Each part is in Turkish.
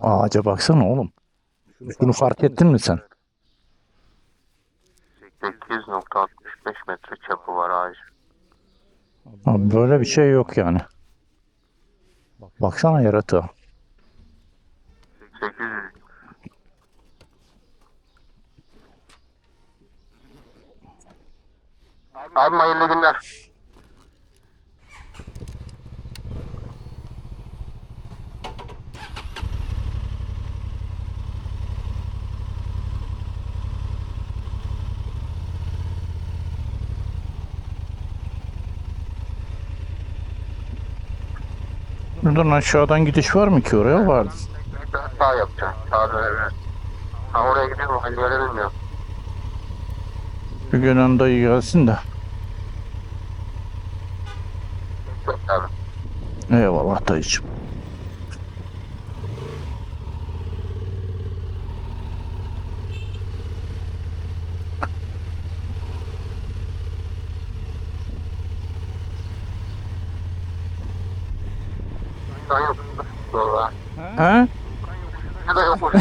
Ağaca baksana oğlum. Bunu fark ettin mi sen? 8.65 metre çapı var ağaç. Abi böyle bir şey yok yani. Baksana yaratığa. 800. Abi hayırlı günler. Buradan aşağıdan gidiş var mı ki oraya? Vardı. Sağ yapacağım. Sağ dönebilirim. Ha, oraya gidiyorum. Hadi öyle bilmiyorum. Bir gelen dayı gelsin de. Yok abi. Eyvallah dayıcım. Sen yok. Valla. He? Ya da yok.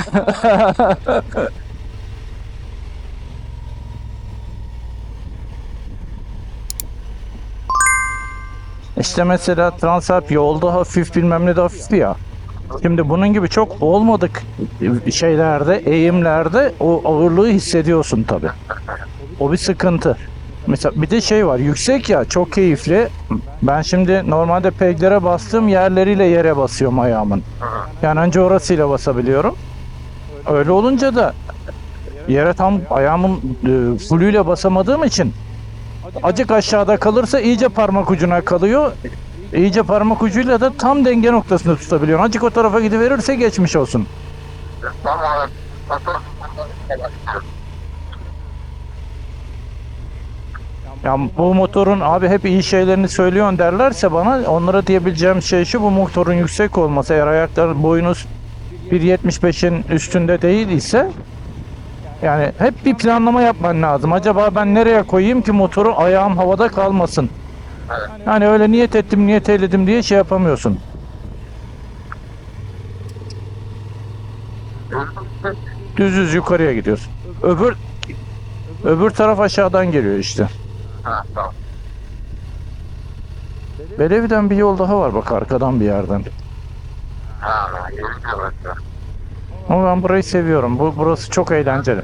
İşte mesela Transalp yolda hafif bilmem ne de hafif ya. Şimdi bunun gibi çok olmadık şeylerde, eğimlerde o ağırlığı hissediyorsun tabii. O bir sıkıntı. Mesela bir de şey var, yüksek ya, çok keyifli. Ben şimdi normalde peglere bastığım yerleriyle yere basıyorum ayağımın. Yani önce orasıyla basabiliyorum. Öyle olunca da yere tam ayağımın fullüyle basamadığım için acık aşağıda kalırsa iyice parmak ucuna kalıyor. İyice parmak ucuyla da tam denge noktasında tutabiliyorsun. Acık o tarafa gidiverirse geçmiş olsun. Tamam abi. Ya bu motorun abi hep iyi şeylerini söylüyorsun derlerse bana onlara diyebileceğim şey şu: bu motorun yüksek olması, eğer ayakların boyunuz 1.75'in üstünde değil ise yani hep bir planlama yapman lazım. Acaba ben nereye koyayım ki motoru ayağım havada kalmasın. Yani öyle niyet ettim niyet eyledim diye şey yapamıyorsun. Düz düz yukarıya gidiyorsun. Öbür taraf aşağıdan geliyor işte. Ha, tamam. Beleviden bir yol daha var bak, arkadan bir yerden. Ha, 7 kilometre. Ama ben burayı seviyorum. Burası çok eğlenceli.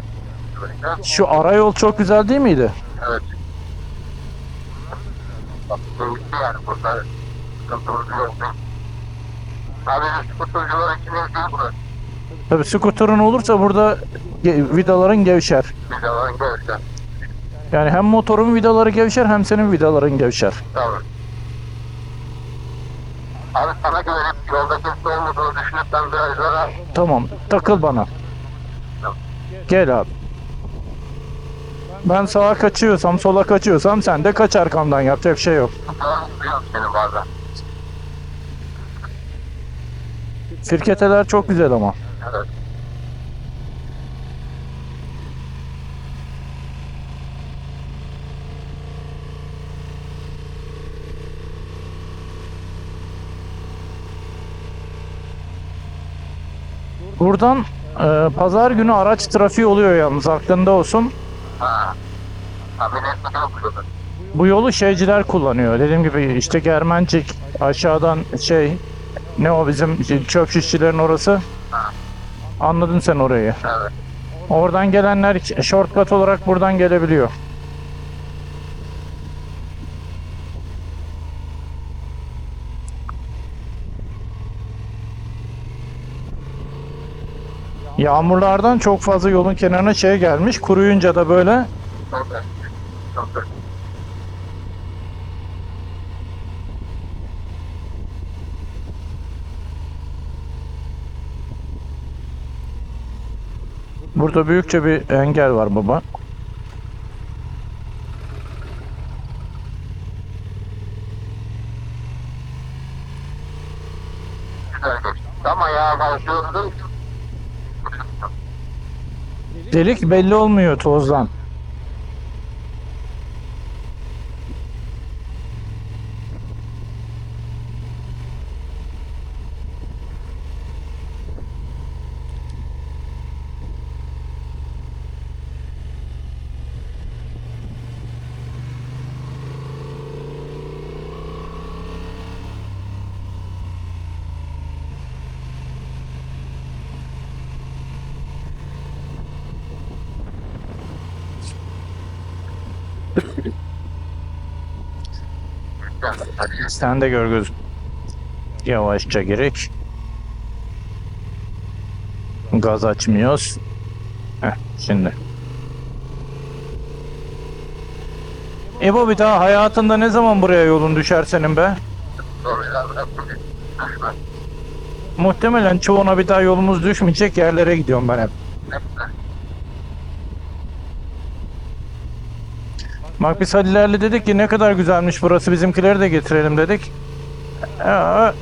Şu ara yol çok güzel değil miydi? Evet. Bak, bu gitti yani burada. Sıkıntımız yok. Abi skutercılar için değil burası. Tabii skuterın olursa burada vidaların gevşer. Bir de var görsen. Yani hem motorun vidaları gevşer hem senin vidaların gevşer. Tamam. Abi sana güvenip yolda kimse olmadığını düşünüp ben virajlara... Tamam, takıl bana. Gel abi. Ben sağa kaçıyorsam, sola kaçıyorsam sen de kaç arkamdan, yapacak bir şey yok. Biliyorum seni bazen. Firketeler çok güzel ama. Evet. Buradan pazar günü araç trafiği oluyor yalnız, aklında olsun. Ha. Abi ne yapıyorsun? Bu yolu şeyciler kullanıyor. Dediğim gibi işte Germencik, aşağıdan şey, ne o bizim çöp şişçilerin orası. Ha. Anladın sen orayı. Evet. Oradan gelenler shortcut olarak buradan gelebiliyor. Yağmurlardan çok fazla yolun kenarına şey gelmiş. Kuruyunca da böyle Çok da. Çok da. burada büyükçe bir engel var baba. Güzel geçti. Ama ya ben gördüm. Delik belli olmuyor tozdan. Hadi. Sen de gör gözüm. Yavaşça gerek. Gaz açmıyoruz. Şimdi. Bir daha hayatında ne zaman buraya yolun düşer senin be? Doğru ya. Düşme. Muhtemelen çoğuna bir daha yolumuz düşmeyecek yerlere gidiyorum ben hep. Hepsi. Bak biz Halillerle dedik ki ne kadar güzelmiş burası, bizimkileri de getirelim dedik. Aa,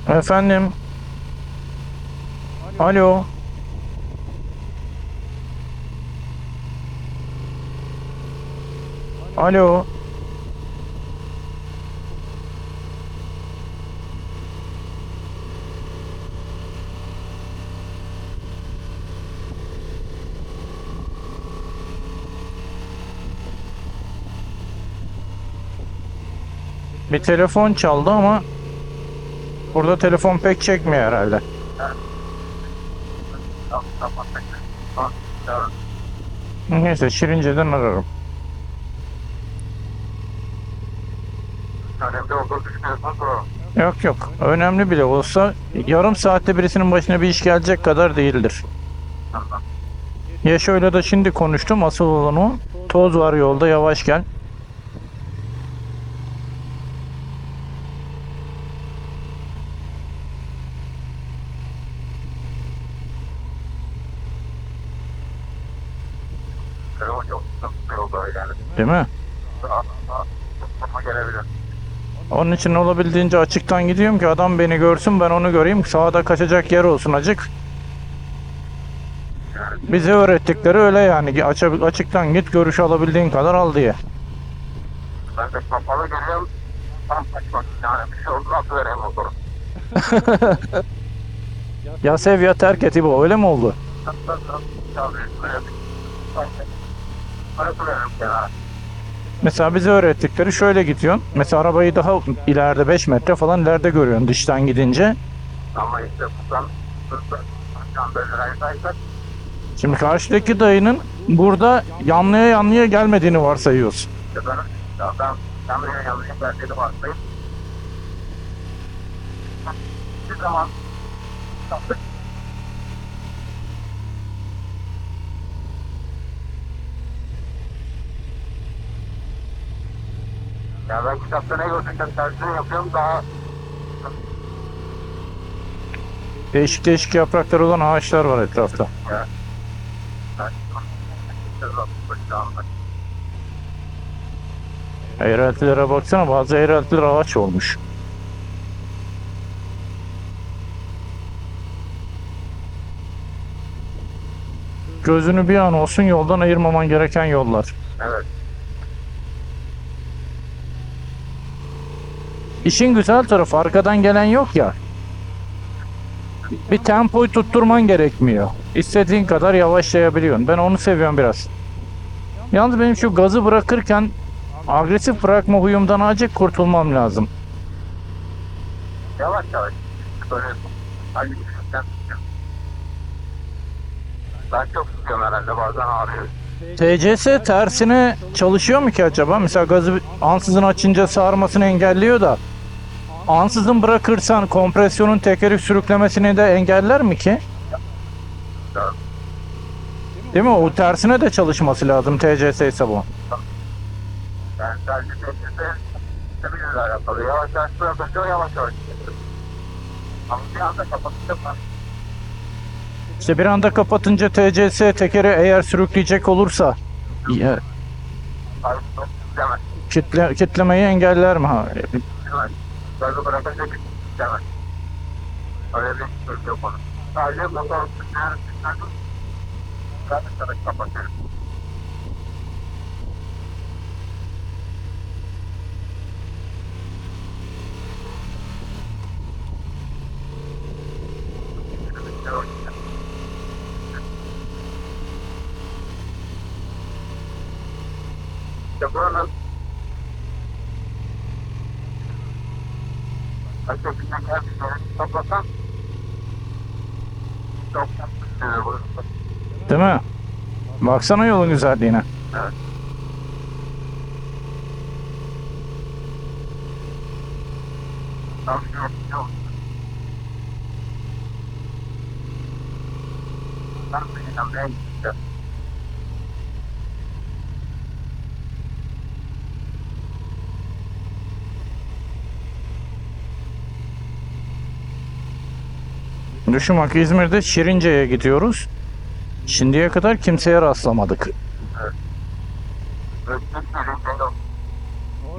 efendim. Alo. Alo. Bir telefon çaldı ama burada telefon pek çekmiyor herhalde. Tamam. Tamam. Neyse Şirince'den ararım. Önemli olduğunu düşünüyorsan soralım. Yok. Önemli bile olsa yarım saatte birisinin başına bir iş gelecek kadar değildir. Tamam. Ya şöyle da şimdi konuştum, asıl olan o. Toz var yolda, yavaş gel. Telefon yok. Yolda yani. Değil mi? Ama gelebilir. Onun için olabildiğince açıktan gidiyorum ki adam beni görsün, ben onu göreyim. Sağda kaçacak yer olsun acık. Bize öğrettikleri öyle yani. Açıktan git, görüş alabildiğin kadar al diye. Ben de kapalı geliyorum. Tam kaçmak yani bir şey oldu nasıl vereyim motoru. Ya sev ya terk et İbo, öyle mi oldu? Mesela bize öğrettikleri şöyle gidiyorsun. Mesela arabayı daha ileride 5 metre falan ileride görüyorsun dıştan gidince. Ama işte buradan Şimdi karşıdaki dayının burada yanlıya gelmediğini varsayıyoruz. ben buraya yanlış belki varsayım. Bir zaman ya ben kitapta ne gördüysem tersini yapıyorum daha Değişik yapraklar olan ağaçlar var etrafta. Eğreltilere baksana, bazı eğreltiler ağaç olmuş. Gözünü bir an olsun yoldan ayırmaman gereken yollar. evet. İşin güzel tarafı arkadan gelen yok ya. Bir tempoyu tutturman gerekmiyor. İstediğin kadar yavaşlayabiliyorsun. Ben onu seviyorum biraz. Yalnız benim şu gazı bırakırken agresif bırakma huyumdan acık kurtulmam lazım. Yavaş böyle aynı düşünsen ben çok tutuyorum herhalde bazen ağrıyor. TCS tersine çalışıyor mu ki acaba? Mesela gazı ansızın açınca sarmasını engelliyor da ansızın bırakırsan kompresyonun tekerrür sürüklemesini de engeller mi ki? Değil mi? O tersine de çalışması lazım TCS ise bu. Ben sadece sebebiyle alakalı. Yavaş bırakınca yavaş gidiyor. Ama bir anda kapatınca İşte bir anda kapatınca TCS tekeri eğer sürükleyecek olursa kitlemeyi engeller mi? Gazı bırakınca demez. Öyle bir şey yok onun. Sadece motor ben de kapatıyorum. İşte buranın Açıkçası geldiğinde toplasan çok Değil mi? Baksana yolun güzelliğine. Evet. Tam bir yok. Tam bir inanmaya gideceğim. Düşün bak, İzmir'de Şirince'ye gidiyoruz. Şimdiye kadar kimseye rastlamadık.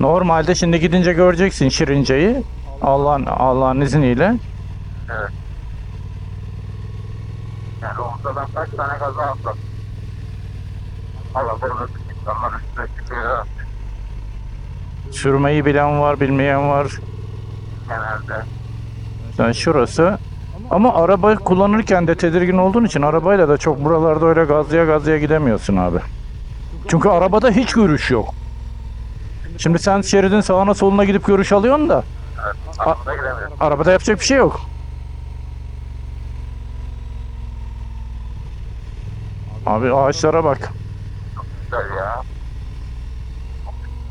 Normalde şimdi gidince göreceksin Şirince'yi. Allah'ın izniyle. Evet. Yani ortadan kaç tane kaza atlattım. Allah korusun, insanlar üstüne çıkıyor Sürmeyi bilen var, bilmeyen var. genelde. Yani şurası. Ama araba kullanırken de tedirgin olduğun için arabayla da çok buralarda öyle gazlıya gidemiyorsun abi. Çünkü arabada hiç görüş yok. Şimdi sen şeridin sağına soluna gidip görüş alıyorsun da Evet, aklına giremiyorum. arabada yapacak bir şey yok. Abi ağaçlara bak. Güzel ya.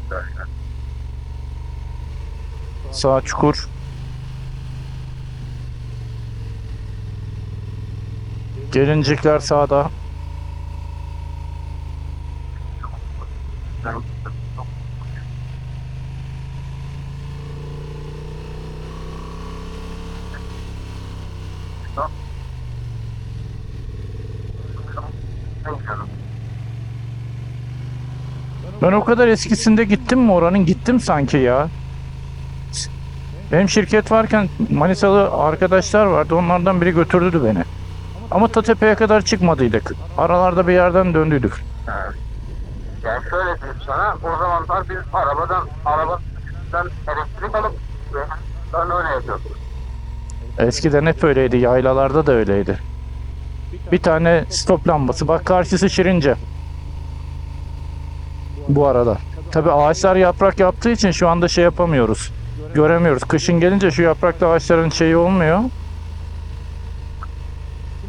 Güzel ya. Sağ çukur. Gelincikler sağda. Ben o kadar eskisinde gittim mi oranın? Gittim sanki ya. Benim şirket varken Manisalı arkadaşlar vardı. Onlardan biri götürdü beni. Ama ta tepeye kadar çıkmadıydık. Aralarda bir yerden döndüydük. Evet. Yani şöyle diyeyim sana, o zamanlar biz arabadan elektrik alıp ben öyle yapıyordum. Eskiden hep öyleydi. Yaylalarda da öyleydi. Bir tane stop lambası. Bak karşısı Şirince. Bu arada. Tabi ağaçlar yaprak yaptığı için şu anda şey yapamıyoruz. Göremiyoruz. Kışın gelince şu yaprakta ağaçların şeyi olmuyor.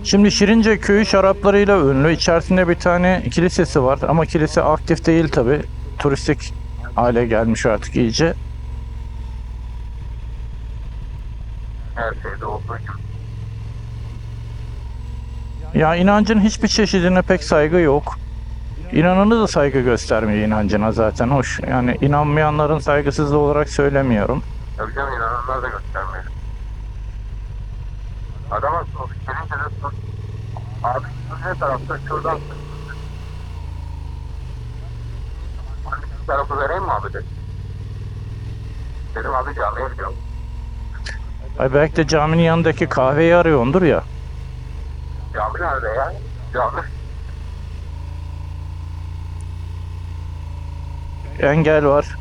Şimdi Şirince köyü şaraplarıyla ünlü. İçerisinde bir tane kilisesi var ama kilise aktif değil tabi. Turistik hale gelmiş artık iyice. Her şeyde olduğu gibi. Ya inancın hiçbir çeşidine pek saygı yok. İnananı da saygı göstermiyor inancına zaten. Hoş. Yani inanmayanların saygısızlığı olarak söylemiyorum. Tabii canım, inananlar da göstermiyor. Adama sus, gelince de sus. Abi ne tarafta, şuradan sus. Hani şu tarafı vereyim mi abi dedi. Dedim abi camiye gidiyorum. Ay belki de caminin yanındaki kahveyi arıyordur ya. Cami nerede ya? Cami. Engel var.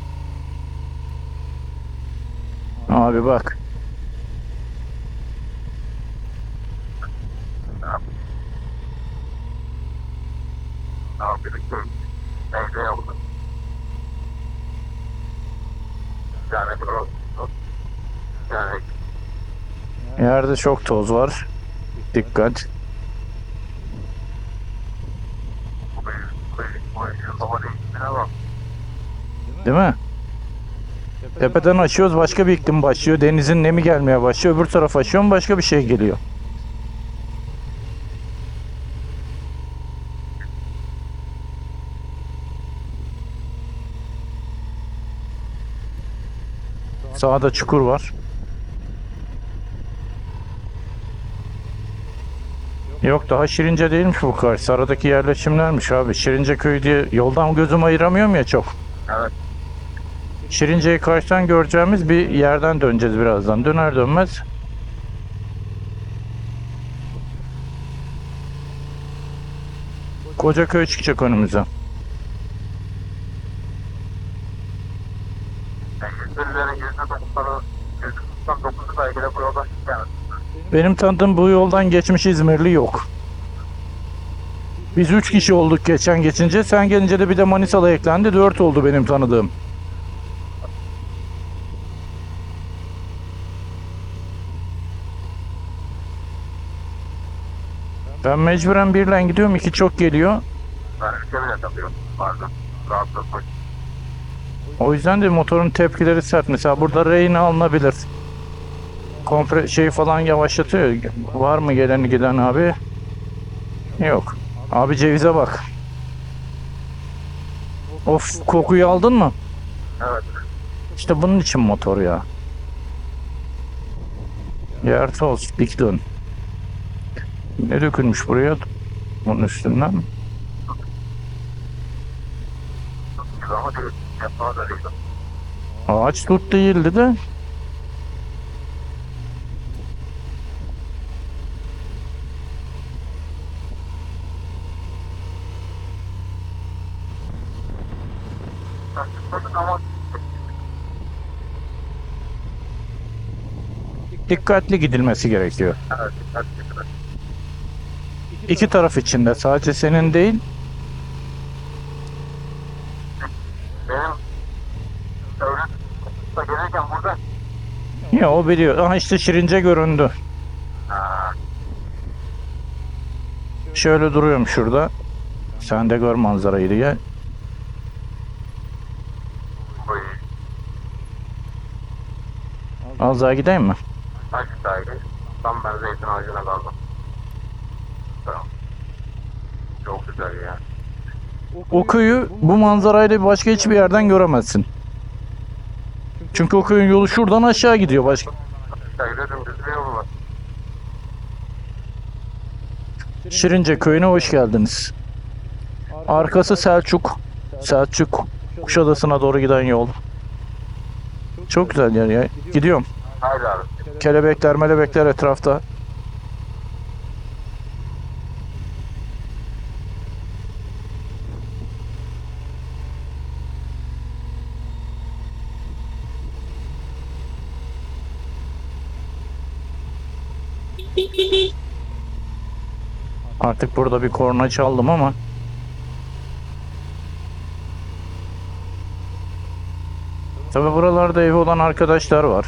Abi bak. Abi bir köy. Evde yoktu. Yani burası. Yani Yerde çok toz var. Dikkat. bu hava değişimine bak. Değil mi? Tepeden açıyoruz, başka bir iklim başlıyor. Denizin nemi gelmeye başlıyor. Öbür tarafa açıyorum, başka bir şey geliyor. Sağda çukur var. Yok, daha Şirince değilmiş bu karşı. Aradaki yerleşimlermiş abi. Şirince köyü diye yoldan gözüm ayıramıyorum ya çok. Evet. Şirince'yi karşıdan göreceğimiz bir yerden döneceğiz birazdan. Döner dönmez. Kocaköy çıkacak önümüze. Yani yüzlerin %99'u belki de bu yoldan çıkıyor. Benim tanıdığım bu yoldan geçmiş İzmirli yok. Biz 3 kişi olduk geçince. Sen gelince de bir de Manisalı eklendi. 4 oldu benim tanıdığım. Ben mecburen birle gidiyorum. 2 çok geliyor. Ben ülke bile tapıyorum. Pardon. Rahatlıkla. O yüzden de motorun tepkileri sert. Mesela burada rehin alınabilir. Kompre şeyi falan yavaşlatıyor. Var mı geleni giden abi? Yok. Abi cevize bak. Of, kokuyu aldın mı? Evet. İşte bunun için motor ya. Yertoz, Bigdon. Ne dökülmüş buraya? Bunun üstünden mi? Ama değil. Yapma da değil. Ağaç tut değildi de. Ama Dikkatli gidilmesi gerekiyor. evet. Evet. İki taraf için de, sadece senin değil. Benim öğretim gelirken burada Ya o biliyor. Aha işte Şirince göründü. Şöyle duruyorum şurada. Sen de gör manzarayı diye. bu Az daha gideyim mi? taş sahibi. Tam ben zeytin ağacına kaldım. Tamam. Çok güzel ya. O köyü bu manzarayla başka hiçbir yerden göremezsin. Çünkü o köyün yolu şuradan aşağı gidiyor. Başka. Sahibi dümdüz bir yolu var. Şirince köyüne hoş geldiniz. Arkası Selçuk. Selçuk Kuşadası'na doğru giden yol. Çok güzel yer ya. Gidiyorum. Haydi abi. Kelebekler, melebekler etrafta. Artık burada bir korna çaldım ama tabi buralarda evi olan arkadaşlar var.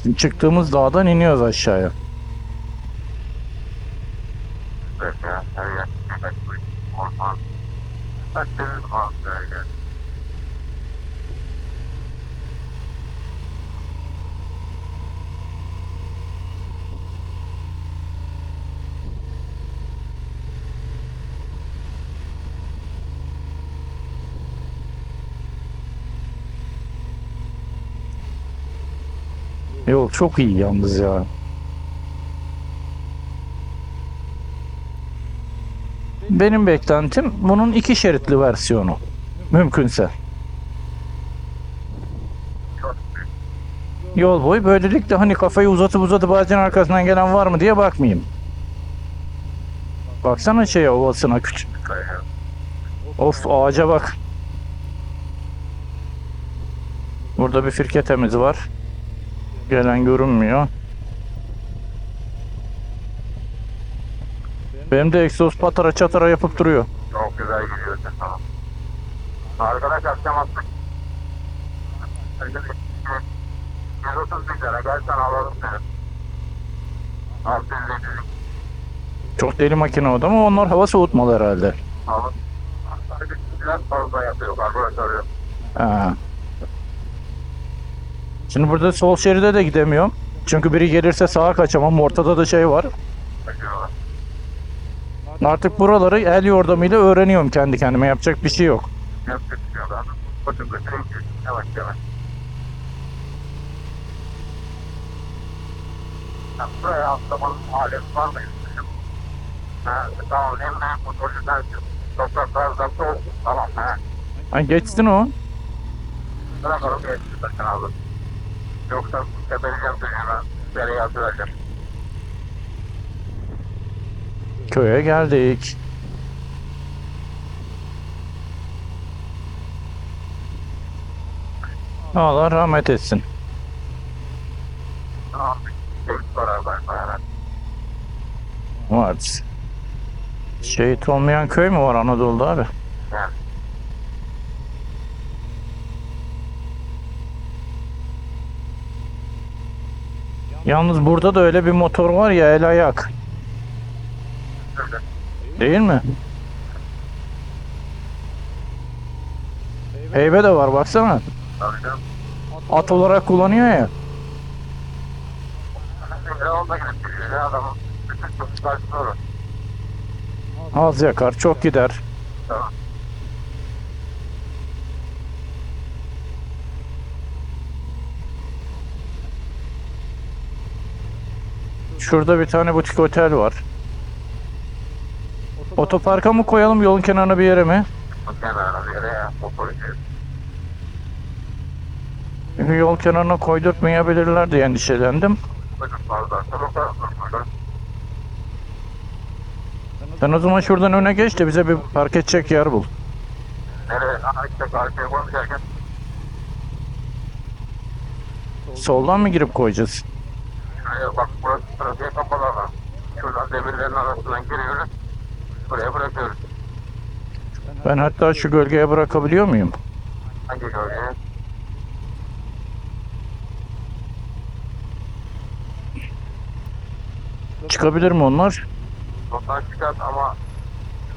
Şimdi çıktığımız dağdan iniyoruz aşağıya. Evet ya. Her yer. Evet. Orman. Bak deniz var. Böyle. Yol çok iyi yalnız ya. Benim beklentim bunun iki şeritli versiyonu. Mümkünse. Yol boyu böylelikle hani kafayı uzatıp ağacın arkasından gelen var mı diye bakmayayım. Baksana şeye, ovasına küçük. Of, ağaca bak. Burada bir firketemiz var. Gelen görünmüyor. Benim de egzoz patara çatara yapıp duruyor. Çok güzel gidiyor. Tamam. Arkadaş akşam attık. 130 lira. Gel sen alalım seni. 650 Çok deli makine o da ama onlar hava soğutmalı herhalde. alalım. Biraz fazla yapıyor. Karbüratörü. Ha. Şimdi burada sol şeride de gidemiyorum. Çünkü biri gelirse sağa kaçamam. Ortada da şey var. Takıyorlar. Artık buraları el yordamıyla öğreniyorum kendi kendime. Yapacak bir şey yok. Hep tutuyorlar. Koçum götürün ki. Yavaş yavaş. Ya buraya atlamanın alemi var mı? Ha, tamam. En büyük motorcu sensin. Topraklar zaptı olsun. Tamam. Ha. Ha, geçtin o. Bırakalım geçsin bakın abi. Yoksa tepeleyeceğim seni hemen. Nereye atılacağım. Köye geldik. Allah rahmet etsin. Tamam. Tek beraber beraber. Var. Şehit olmayan köy mü var Anadolu'da abi? Yani. Yalnız burada da öyle bir motor var ya, el ayak. Öyle. Değil mi? Heybe de var baksana. Tabii canım. At olarak kullanıyor ya. Şimdi onda gidip düşüyor ya adamın. Bütün çok karşısında olur. Az yakar, çok gider. Tamam. Şurada bir tane butik otel var. Otoparka mı koyalım, yolun kenarına bir yere mi? Bu kenarına bir yere ya. Motoru çevir. Çünkü yol kenarına koydurtmayabilirler diye endişelendim. Bakın fazla. Sonra Sen o zaman şuradan öne geç de bize bir park edecek yer bul. nereye? Aha işte karşıya konuşarken. Soldan mı girip koyacağız? Şuraya bak burası trafiğe kapalı alan. Şuradan demirlerin arasından giriyoruz. Buraya bırakıyoruz. Ben hatta şu gölgeye bırakabiliyor muyum? Hangi gölgeye? Çıkabilir mi onlar? Ondan çıkart ama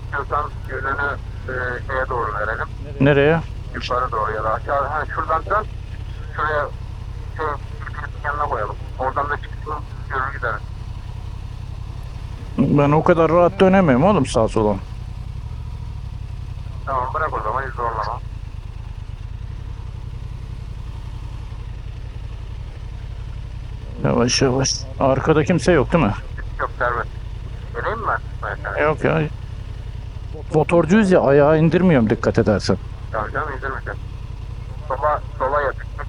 istiyorsan yönünü şeye doğru verelim. Nereye? Yukarı doğru ya da aşağı. Ha, şuradan dön. Şuraya şu yanına koyalım. Oradan da çıksın. Yürür gideriz. Ben o kadar rahat dönemem oğlum sağa sola. Tamam bırak o zaman hiç zorlama. Yavaş yavaş. Arkada kimse yok değil mi? Yok serbest. Geleyim mi ben? Mesela. Yok ya. Motorcuyuz ya, ayağı indirmiyorum dikkat edersen. Tamam canım indirmeyeceğim. Sola yatıktır.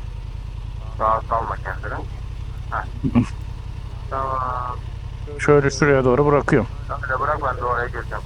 Sağa salma kendini. Heh. Tamam. Şöyle şuraya doğru bırakıyorum. Sen de bırak ben de oraya gireceğim.